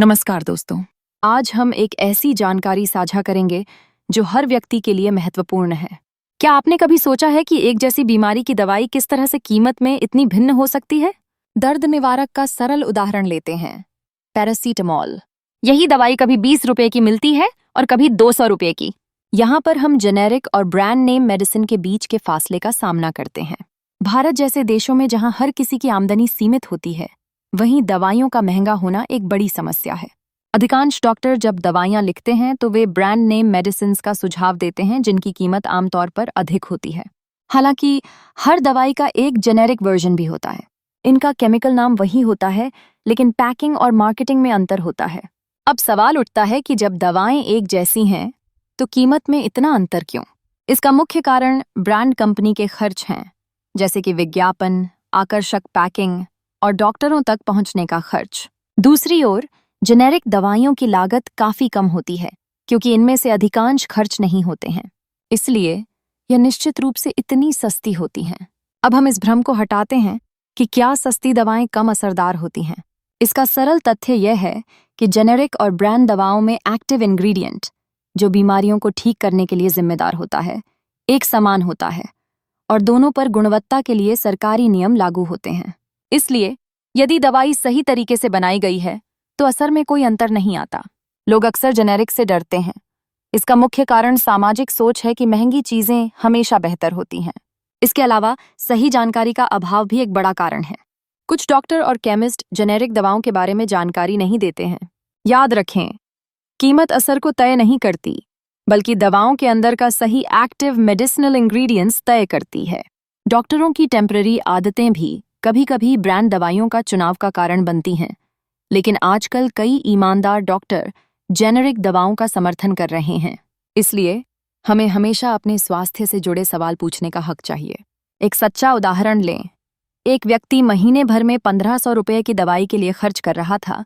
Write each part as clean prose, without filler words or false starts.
नमस्कार दोस्तों। आज हम एक ऐसी जानकारी साझा करेंगे जो हर व्यक्ति के लिए महत्वपूर्ण है। क्या आपने कभी सोचा है कि एक जैसी बीमारी की दवाई किस तरह से कीमत में इतनी भिन्न हो सकती है? दर्द निवारक का सरल उदाहरण लेते हैं, पैरासीटामोल। यही दवाई कभी 20 रुपए की मिलती है और कभी 200 रुपए की। यहाँ पर हम जेनेरिक और ब्रांड नेम मेडिसिन के बीच के फासले का सामना करते हैं। भारत जैसे देशों में जहाँ हर किसी की आमदनी सीमित होती है, वहीं दवाइयों का महंगा होना एक बड़ी समस्या है। अधिकांश डॉक्टर जब दवाइयां लिखते हैं तो वे ब्रांड नेम मेडिसिन्स का सुझाव देते हैं जिनकी कीमत आमतौर पर अधिक होती है। हालांकि हर दवाई का एक जेनेरिक वर्जन भी होता है। इनका केमिकल नाम वही होता है, लेकिन पैकिंग और मार्केटिंग में अंतर होता है। अब सवाल उठता है कि जब दवाएं एक जैसी हैं तो कीमत में इतना अंतर क्यों? इसका मुख्य कारण ब्रांड कंपनी के खर्च हैं, जैसे कि विज्ञापन, आकर्षक पैकिंग और डॉक्टरों तक पहुंचने का खर्च। दूसरी ओर जेनेरिक दवाइयों की लागत काफी कम होती है क्योंकि इनमें से अधिकांश खर्च नहीं होते हैं, इसलिए यह निश्चित रूप से इतनी सस्ती होती हैं। अब हम इस भ्रम को हटाते हैं कि क्या सस्ती दवाएं कम असरदार होती हैं। इसका सरल तथ्य यह है कि जेनेरिक और ब्रांड दवाओं में एक्टिव इंग्रेडिएंट, जो बीमारियों को ठीक करने के लिए जिम्मेदार होता है, एक समान होता है और दोनों पर गुणवत्ता के लिए सरकारी नियम लागू होते हैं। इसलिए यदि दवाई सही तरीके से बनाई गई है तो असर में कोई अंतर नहीं आता। लोग अक्सर जेनेरिक से डरते हैं। इसका मुख्य कारण सामाजिक सोच है कि महंगी चीजें हमेशा बेहतर होती हैं। इसके अलावा सही जानकारी का अभाव भी एक बड़ा कारण है। कुछ डॉक्टर और केमिस्ट जेनेरिक दवाओं के बारे में जानकारी नहीं देते हैं। याद रखें, कीमत असर को तय नहीं करती, बल्कि दवाओं के अंदर का सही एक्टिव मेडिसिनल इंग्रेडिएंट्स तय करती है। डॉक्टरों की टेम्पररी आदतें भी कभी कभी ब्रांड दवाइयों का चुनाव का कारण बनती हैं, लेकिन आजकल कई ईमानदार डॉक्टर जेनेरिक दवाओं का समर्थन कर रहे हैं। इसलिए हमें हमेशा अपने स्वास्थ्य से जुड़े सवाल पूछने का हक चाहिए। एक सच्चा उदाहरण लें। एक व्यक्ति महीने भर में 1500 रुपये की दवाई के लिए खर्च कर रहा था।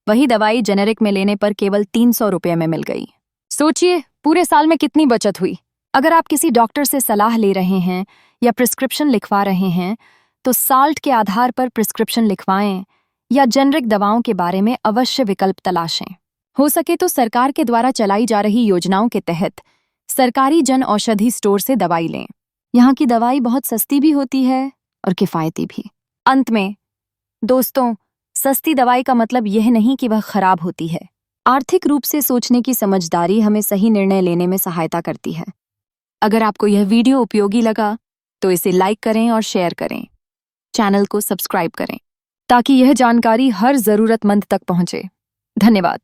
वही दवाई जेनेरिक में लेने पर केवल 300 रुपये में मिल गई। सोचिए, पूरे साल में कितनी बचत हुई। अगर आप किसी डॉक्टर से सलाह ले रहे हैं या प्रिस्क्रिप्शन लिखवा रहे हैं तो साल्ट के आधार पर प्रिस्क्रिप्शन लिखवाएं या जेनेरिक दवाओं के बारे में अवश्य विकल्प तलाशें। हो सके तो सरकार के द्वारा चलाई जा रही योजनाओं के तहत सरकारी जन औषधि स्टोर से दवाई लें। यहाँ की दवाई बहुत सस्ती भी होती है और किफ़ायती भी। अंत में दोस्तों, सस्ती दवाई का मतलब यह नहीं कि वह खराब होती है। आर्थिक रूप से सोचने की समझदारी हमें सही निर्णय लेने में सहायता करती है। अगर आपको यह वीडियो उपयोगी लगा तो इसे लाइक करें और शेयर करें। चैनल को सब्सक्राइब करें ताकि यह जानकारी हर जरूरतमंद तक पहुंचे। धन्यवाद।